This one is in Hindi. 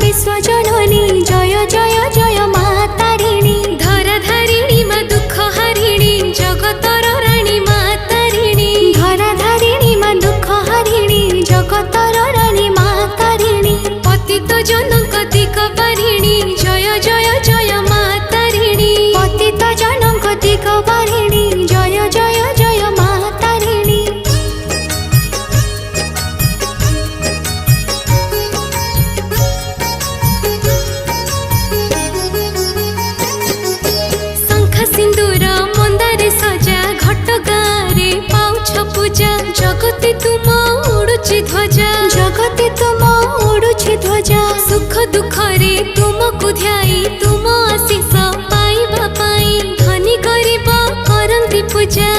विश्व जननी जय जय जय मा तारिणी धरा धारिणी मा दुख हारिणी जगतर राणी मा तारिणी धरा धारिणी मा दुख हारिणी जगतर राणी मा तारिणी पतित जनक दिक पारिणी जय जय जय मा तारिणी पतित जनक दिक पारिणी जय जय जय मा तारिणी शंख सिंदूर मंदारे सजा घट गारे पाउछ पूजा जगते तुम उड़ुची ध्वजा जगते तुम उड़ुछि ध्वजा सुख दुख रे तुमको ध्याई तुम आशीष पाइबा पाई धनी गरीब करंती पूजा